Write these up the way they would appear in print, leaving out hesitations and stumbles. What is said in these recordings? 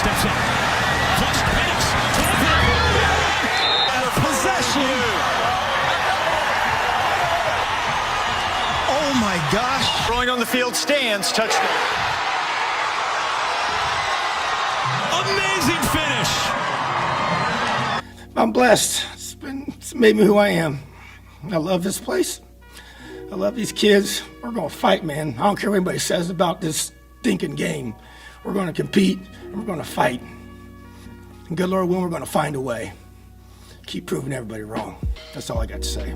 steps up. Flush pass. Possession. Oh my gosh. Throwing on the field stands. Touchdown. Amazing finish. I'm blessed. It's made me who I am. I love this place. I love these kids. We're going to fight, man. I don't care what anybody says about this stinking game. We're going to compete, and we're going to fight. And good Lord willing, we're going to find a way. Keep proving everybody wrong. That's all I got to say.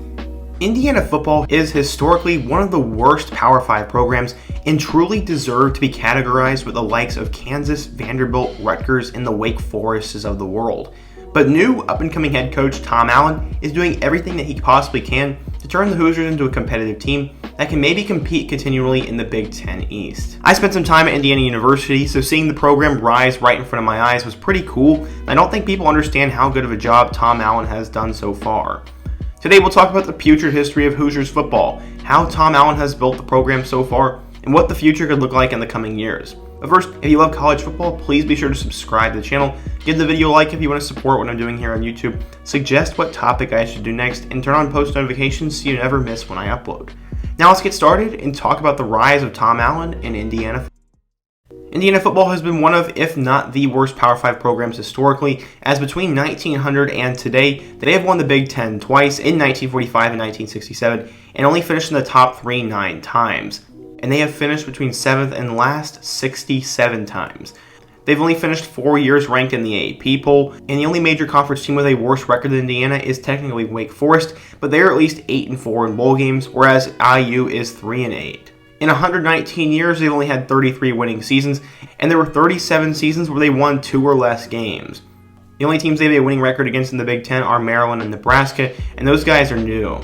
Indiana football is historically one of the worst Power 5 programs and truly deserved to be categorized with the likes of Kansas, Vanderbilt, Rutgers, and the Wake Forests of the world. But new up-and-coming head coach Tom Allen is doing everything that he possibly can to turn the Hoosiers into a competitive team that can maybe compete continually in the Big Ten East. I spent some time at Indiana University, so seeing the program rise right in front of my eyes was pretty cool, and I don't think people understand how good of a job Tom Allen has done so far. Today we'll talk about the putrid history of Hoosiers football, how Tom Allen has built the program so far, and what the future could look like in the coming years. But first, if you love college football, please be sure to subscribe to the channel, give the video a like if you want to support what I'm doing here on YouTube, suggest what topic I should do next, and turn on post notifications so you never miss when I upload. Now let's get started and talk about the rise of Tom Allen in Indiana football. Indiana football has been one of, if not the worst Power 5 programs historically, as between 1900 and today, they have won the Big Ten twice in 1945 and 1967, and only finished in the top 3 9 times. And they have finished between 7th and last 67 times. They've only finished 4 years ranked in the AP poll, and the only major conference team with a worse record than Indiana is technically Wake Forest, but they're at least 8-4 in bowl games, whereas IU is 3-8. In 119 years, they've only had 33 winning seasons, and there were 37 seasons where they won 2 or less games. The only teams they have a winning record against in the Big Ten are Maryland and Nebraska, and those guys are new.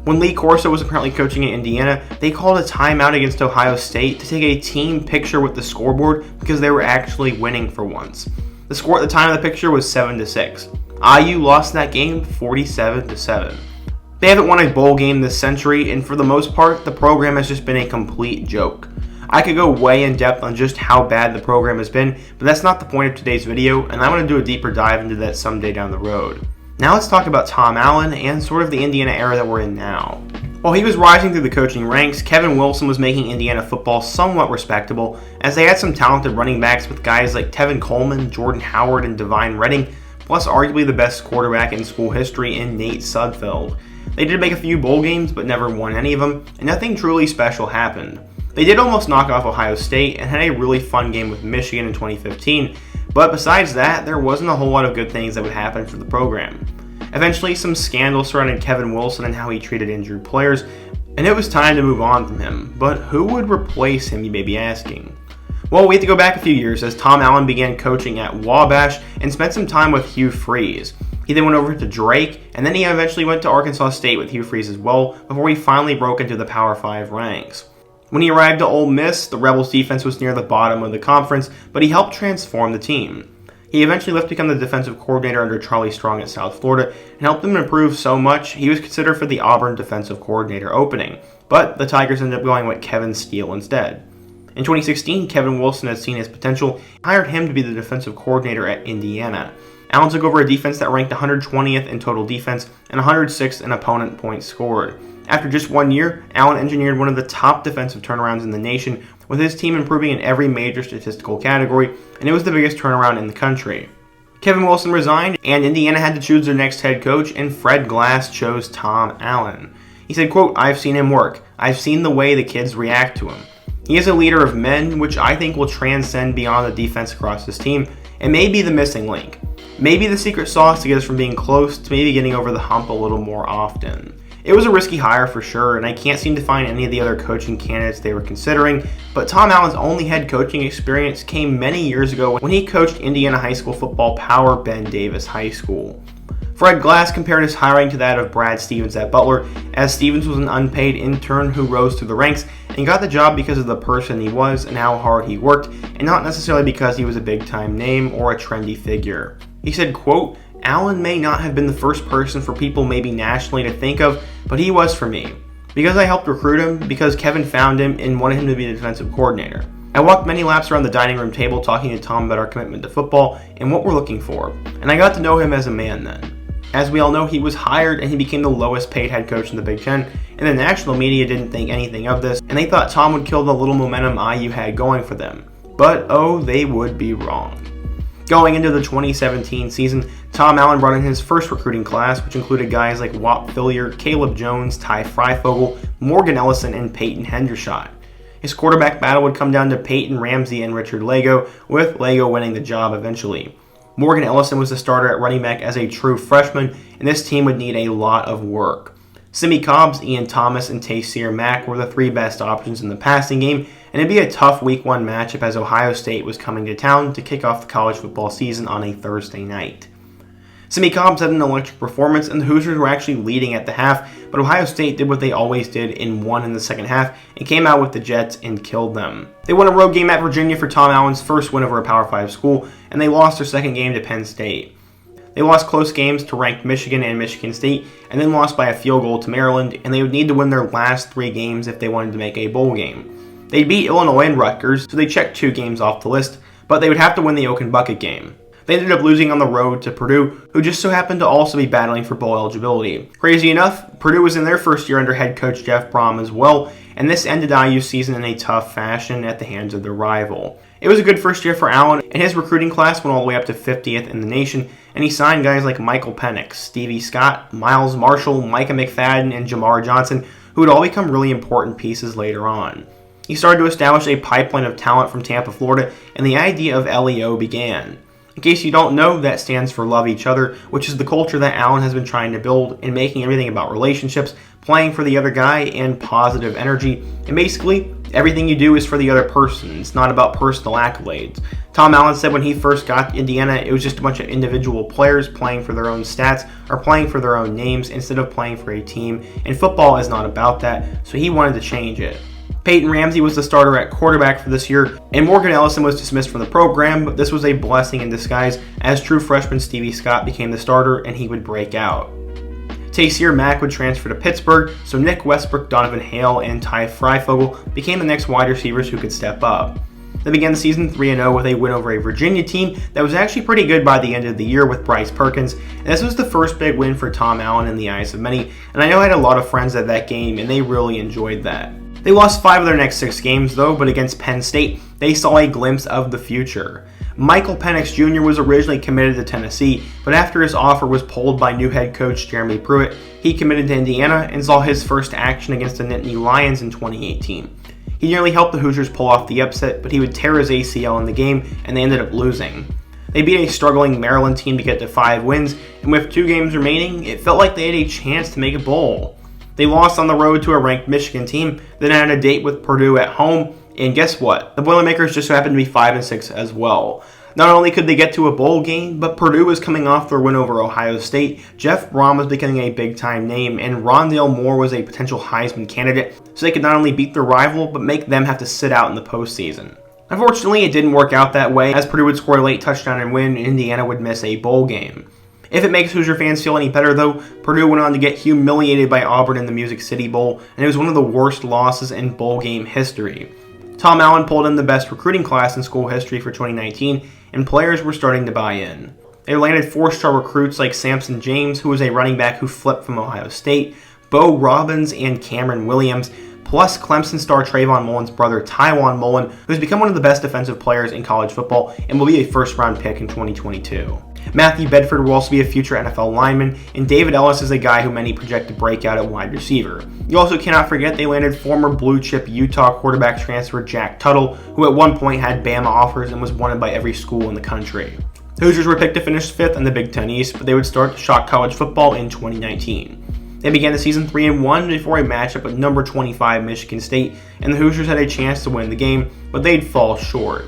When Lee Corso was apparently coaching in Indiana, they called a timeout against Ohio State to take a team picture with the scoreboard because they were actually winning for once. The score at the time of the picture was 7-6. IU lost that game 47-7. They haven't won a bowl game this century, and for the most part, the program has just been a complete joke. I could go way in depth on just how bad the program has been, but that's not the point of today's video, and I'm going to do a deeper dive into that someday down the road. Now let's talk about Tom Allen and sort of the Indiana era that we're in now. While he was rising through the coaching ranks, Kevin Wilson was making Indiana football somewhat respectable, as they had some talented running backs with guys like Tevin Coleman, Jordan Howard, and Divine Redding, plus arguably the best quarterback in school history in Nate Sudfeld. They did make a few bowl games, but never won any of them, and nothing truly special happened. They did almost knock off Ohio State and had a really fun game with Michigan in 2015, but besides that, there wasn't a whole lot of good things that would happen for the program. Eventually, some scandals surrounded Kevin Wilson and how he treated injured players, and it was time to move on from him. But who would replace him, you may be asking? Well, we have to go back a few years as Tom Allen began coaching at Wabash and spent some time with Hugh Freeze. He then went over to Drake, and then he eventually went to Arkansas State with Hugh Freeze as well, before he finally broke into the Power 5 ranks. When he arrived at Ole Miss, the Rebels' defense was near the bottom of the conference, but he helped transform the team. He eventually left to become the defensive coordinator under Charlie Strong at South Florida, and helped them improve so much he was considered for the Auburn defensive coordinator opening, but the Tigers ended up going with Kevin Steele instead. In 2016, Kevin Wilson had seen his potential and hired him to be the defensive coordinator at Indiana. Allen took over a defense that ranked 120th in total defense and 106th in opponent points scored. After just 1 year, Allen engineered one of the top defensive turnarounds in the nation, with his team improving in every major statistical category, and it was the biggest turnaround in the country. Kevin Wilson resigned, and Indiana had to choose their next head coach, and Fred Glass chose Tom Allen. He said, quote, "I've seen him work. I've seen the way the kids react to him. He is a leader of men, which I think will transcend beyond the defense across his team, and may be the missing link. Maybe the secret sauce to get us from being close to maybe getting over the hump a little more often." It was a risky hire for sure, and I can't seem to find any of the other coaching candidates they were considering, but Tom Allen's only head coaching experience came many years ago when he coached Indiana high school football power Ben Davis High School. Fred Glass compared his hiring to that of Brad Stevens at Butler, as Stevens was an unpaid intern who rose through the ranks and got the job because of the person he was and how hard he worked, and not necessarily because he was a big-time name or a trendy figure. He said, quote, "Allen may not have been the first person for people maybe nationally to think of, but he was for me. Because I helped recruit him, because Kevin found him and wanted him to be the defensive coordinator. I walked many laps around the dining room table talking to Tom about our commitment to football and what we're looking for, and I got to know him as a man then. As we all know, he was hired and he became the lowest paid head coach in the Big Ten, and the national media didn't think anything of this, and they thought Tom would kill the little momentum IU had going for them. But oh, they would be wrong. Going into the 2017 season, Tom Allen brought in his first recruiting class, which included guys like Whop Phillier, Caleb Jones, Ty Freifogel, Morgan Ellison, and Peyton Hendershot. His quarterback battle would come down to Peyton Ramsey and Richard Lago, with Lago winning the job eventually. Morgan Ellison was the starter at running back as a true freshman, and this team would need a lot of work. Simi Cobbs, Ian Thomas, and Taysir Mack were the three best options in the passing game, and it'd be a tough Week 1 matchup as Ohio State was coming to town to kick off the college football season on a Thursday night. Simi Cobbs had an electric performance, and the Hoosiers were actually leading at the half, but Ohio State did what they always did and won in the second half and came out with the Jets and killed them. They won a road game at Virginia for Tom Allen's first win over a Power 5 school, and they lost their second game to Penn State. They lost close games to ranked Michigan and Michigan State, and then lost by a field goal to Maryland, and they would need to win their last 3 games if they wanted to make a bowl game. They beat Illinois and Rutgers, so they checked 2 games off the list, but they would have to win the Oak and Bucket game. They ended up losing on the road to Purdue, who just so happened to also be battling for bowl eligibility. Crazy enough, Purdue was in their first year under head coach Jeff Brom as well, and this ended IU's season in a tough fashion at the hands of their rival. It was a good first year for Allen, and his recruiting class went all the way up to 50th in the nation, and he signed guys like Michael Penix, Stevie Scott, Miles Marshall, Micah McFadden, and Jamar Johnson, who would all become really important pieces later on. He started to establish a pipeline of talent from Tampa, Florida, and the idea of LEO began. In case you don't know, that stands for Love Each Other, which is the culture that Allen has been trying to build in making everything about relationships, playing for the other guy, and positive energy. And basically, everything you do is for the other person. It's not about personal accolades. Tom Allen said when he first got to Indiana, it was just a bunch of individual players playing for their own stats or playing for their own names instead of playing for a team. And football is not about that, so he wanted to change it. Peyton Ramsey was the starter at quarterback for this year, and Morgan Ellison was dismissed from the program, but this was a blessing in disguise as true freshman Stevie Scott became the starter and he would break out. Taysir Mack would transfer to Pittsburgh, so Nick Westbrook, Donovan Hale, and Ty Freifogel became the next wide receivers who could step up. They began the season 3-0 with a win over a Virginia team that was actually pretty good by the end of the year with Bryce Perkins, and this was the first big win for Tom Allen in the eyes of many, and I know I had a lot of friends at that game and they really enjoyed that. They lost 5 of their next 6 games though, but against Penn State, they saw a glimpse of the future. Michael Penix Jr. was originally committed to Tennessee, but after his offer was pulled by new head coach Jeremy Pruitt, he committed to Indiana and saw his first action against the Nittany Lions in 2018. He nearly helped the Hoosiers pull off the upset, but he would tear his ACL in the game, and they ended up losing. They beat a struggling Maryland team to get to 5 wins, and with 2 games remaining, it felt like they had a chance to make a bowl. They lost on the road to a ranked Michigan team, then had a date with Purdue at home, and guess what? The Boilermakers just so happened to be 5-6 as well. Not only could they get to a bowl game, but Purdue was coming off their win over Ohio State, Jeff Brom was becoming a big-time name, and Rondale Moore was a potential Heisman candidate, so they could not only beat their rival, but make them have to sit out in the postseason. Unfortunately, it didn't work out that way, as Purdue would score a late touchdown and win, and Indiana would miss a bowl game. If it makes Hoosier fans feel any better though, Purdue went on to get humiliated by Auburn in the Music City Bowl, and it was one of the worst losses in bowl game history. Tom Allen pulled in the best recruiting class in school history for 2019, and players were starting to buy in. They landed 4-star recruits like Samson James, who was a running back who flipped from Ohio State, Bo Robbins, and Cameron Williams, plus Clemson star Trayvon Mullen's brother Tywan Mullen, who has become one of the best defensive players in college football and will be a first-round pick in 2022. Matthew Bedford will also be a future NFL lineman, and David Ellis is a guy who many project to break out at wide receiver. You also cannot forget they landed former blue-chip Utah quarterback transfer Jack Tuttle, who at one point had Bama offers and was wanted by every school in the country. The Hoosiers were picked to finish 5th in the Big Ten East, but they would start to shock college football in 2019. They began the season 3-1 before a matchup with number 25 Michigan State, and the Hoosiers had a chance to win the game, but they'd fall short.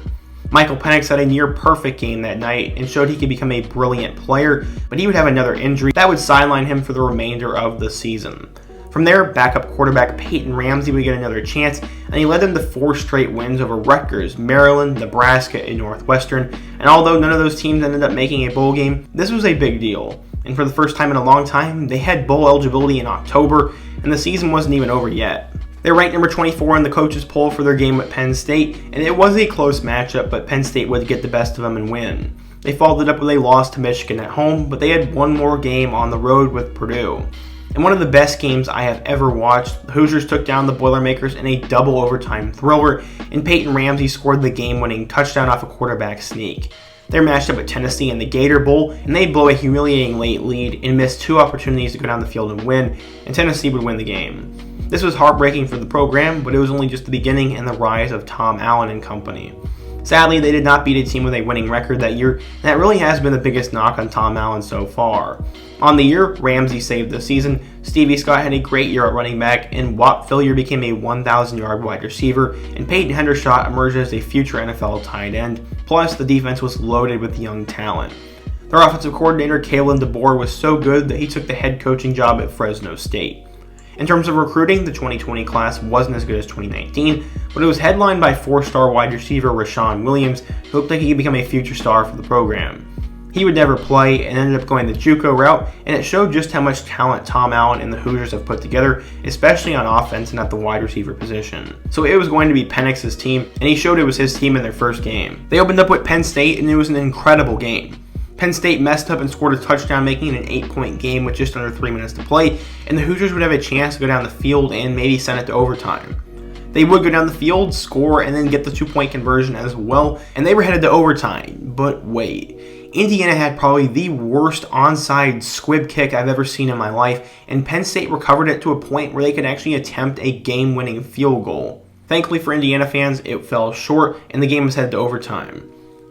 Michael Penix had a near-perfect game that night and showed he could become a brilliant player, but he would have another injury that would sideline him for the remainder of the season. From there, backup quarterback Peyton Ramsey would get another chance, and he led them to 4 straight wins over Rutgers, Maryland, Nebraska, and Northwestern, and although none of those teams ended up making a bowl game, this was a big deal. And for the first time in a long time, they had bowl eligibility in October, and the season wasn't even over yet. They're ranked number 24 in the coaches poll for their game at Penn State, and it was a close matchup, but Penn State would get the best of them and win. They followed it up with a loss to Michigan at home, but they had one more game on the road with Purdue. In one of the best games I have ever watched, the Hoosiers took down the Boilermakers in a double overtime thriller, and Peyton Ramsey scored the game-winning touchdown off a quarterback sneak. They're matched up at Tennessee in the Gator Bowl, and they blow a humiliating late lead and miss two opportunities to go down the field and win, and Tennessee would win the game. This was heartbreaking for the program, but it was only just the beginning and the rise of Tom Allen and company. Sadly, they did not beat a team with a winning record that year, and that really has been the biggest knock on Tom Allen so far. On the year, Ramsey saved the season, Stevie Scott had a great year at running back, and Whop Phillier became a 1,000-yard wide receiver, and Peyton Hendershot emerged as a future NFL tight end. Plus, the defense was loaded with young talent. Their offensive coordinator, Kalen DeBoer, was so good that he took the head coaching job at Fresno State. In terms of recruiting, the 2020 class wasn't as good as 2019, but it was headlined by four-star wide receiver Rashawn Williams, who looked like he could become a future star for the program. He would never play and ended up going the JUCO route, and it showed just how much talent Tom Allen and the Hoosiers have put together, especially on offense and at the wide receiver position. So it was going to be Penix's team, and he showed it was his team in their first game. They opened up with Penn State, and it was an incredible game. Penn State messed up and scored a touchdown, making it an 8-point game with just under 3 minutes to play, and the Hoosiers would have a chance to go down the field and maybe send it to overtime. They would go down the field, score, and then get the 2-point conversion as well, and they were headed to overtime. But wait, Indiana had probably the worst onside squib kick I've ever seen in my life, and Penn State recovered it to a point where they could actually attempt a game-winning field goal. Thankfully for Indiana fans, it fell short, and the game was headed to overtime.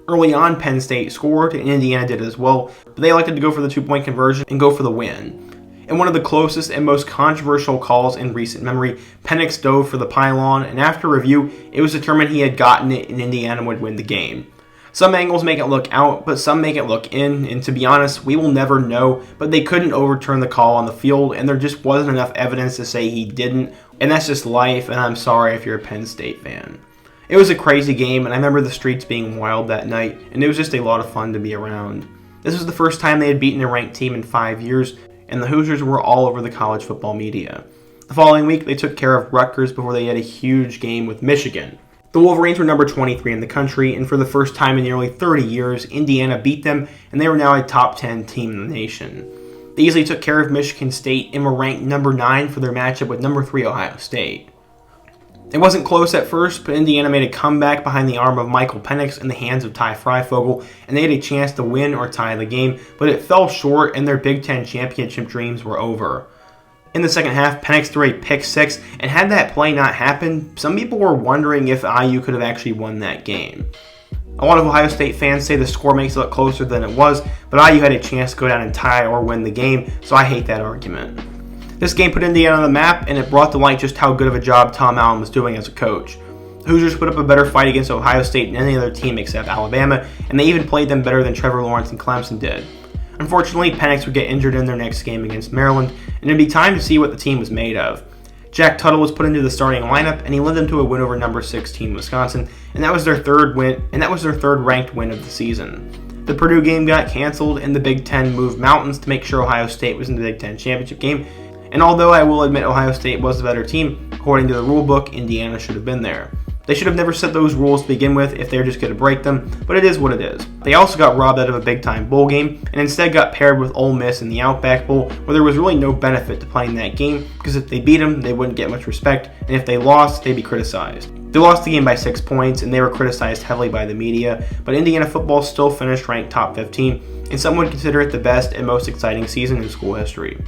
Early on, Penn State scored, and Indiana did as well, but they elected to go for the 2-point conversion and go for the win. In one of the closest and most controversial calls in recent memory, Penix dove for the pylon, and after review, it was determined he had gotten it and Indiana would win the game. Some angles make it look out, but some make it look in, and to be honest, we will never know, but they couldn't overturn the call on the field, and there just wasn't enough evidence to say he didn't, and that's just life, and I'm sorry if you're a Penn State fan. It was a crazy game, and I remember the streets being wild that night, and it was just a lot of fun to be around. This was the first time they had beaten a ranked team in 5 years, and the Hoosiers were all over the college football media. The following week, they took care of Rutgers before they had a huge game with Michigan. The Wolverines were number 23 in the country, and for the first time in nearly 30 years, Indiana beat them, and they were now a top 10 team in the nation. They easily took care of Michigan State and were ranked number 9 for their matchup with number 3 Ohio State. It wasn't close at first, but Indiana made a comeback behind the arm of Michael Penix in the hands of Ty Freifogel, and they had a chance to win or tie the game, but it fell short and their Big Ten championship dreams were over. In the second half, Penix threw a pick six, and had that play not happened, some people were wondering if IU could have actually won that game. A lot of Ohio State fans say the score makes it look closer than it was, but IU had a chance to go down and tie or win the game, so I hate that argument. This game put Indiana on the map, and it brought to light just how good of a job Tom Allen was doing as a coach. The Hoosiers put up a better fight against Ohio State than any other team except Alabama, and they even played them better than Trevor Lawrence and Clemson did. Unfortunately, Penix would get injured in their next game against Maryland, and it'd be time to see what the team was made of. Jack Tuttle was put into the starting lineup, and he led them to a win over number 16 Wisconsin, and that was their third ranked win of the season. The Purdue game got canceled, and the Big Ten moved mountains to make sure Ohio State was in the Big Ten championship game. And although I will admit Ohio State was the better team, according to the rule book, Indiana should have been there. They should have never set those rules to begin with if they were just going to break them, but it is what it is. They also got robbed out of a big-time bowl game, and instead got paired with Ole Miss in the Outback Bowl, where there was really no benefit to playing that game, because if they beat them, they wouldn't get much respect, and if they lost, they'd be criticized. They lost the game by 6 points, and they were criticized heavily by the media, but Indiana football still finished ranked top 15, and some would consider it the best and most exciting season in school history.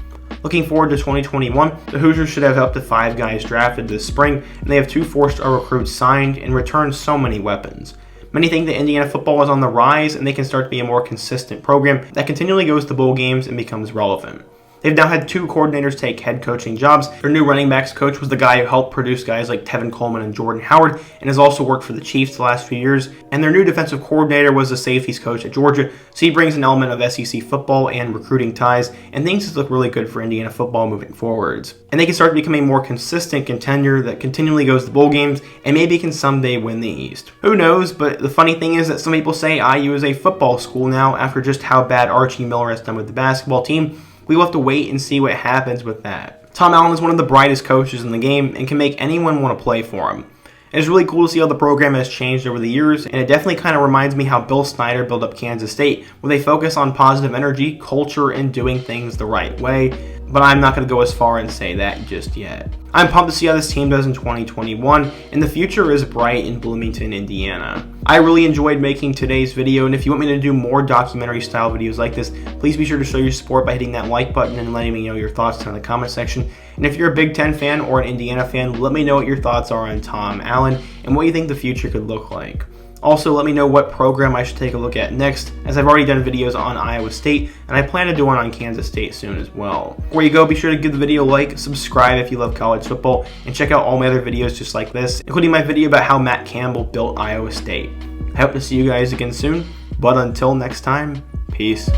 Looking forward to 2021, the Hoosiers should have up to 5 guys drafted this spring, and they have 2 4-star recruits signed and returned so many weapons. Many think that Indiana football is on the rise, and they can start to be a more consistent program that continually goes to bowl games and becomes relevant. They've now had 2 coordinators take head coaching jobs. Their new running backs coach was the guy who helped produce guys like Tevin Coleman and Jordan Howard, and has also worked for the Chiefs the last few years. And their new defensive coordinator was the safeties coach at Georgia, so he brings an element of SEC football and recruiting ties, and things look really good for Indiana football moving forwards. And they can start to become a more consistent contender that continually goes to bowl games, and maybe can someday win the East. Who knows, but the funny thing is that some people say IU is a football school now after just how bad Archie Miller has done with the basketball team. We will have to wait and see what happens with that. Tom Allen is one of the brightest coaches in the game and can make anyone want to play for him. It's really cool to see how the program has changed over the years, and it definitely kind of reminds me how Bill Snyder built up Kansas State, where they focus on positive energy, culture, and doing things the right way, but I'm not going to go as far and say that just yet. I'm pumped to see how this team does in 2021, and the future is bright in Bloomington, Indiana. I really enjoyed making today's video, and if you want me to do more documentary style videos like this, please be sure to show your support by hitting that like button and letting me know your thoughts down in the comment section. And if you're a Big Ten fan or an Indiana fan, let me know what your thoughts are on Tom Allen and what you think the future could look like. Also, let me know what program I should take a look at next, as I've already done videos on Iowa State, and I plan to do one on Kansas State soon as well. Before you go, be sure to give the video a like, subscribe if you love college football, and check out all my other videos just like this, including my video about how Matt Campbell built Iowa State. I hope to see you guys again soon, but until next time, peace.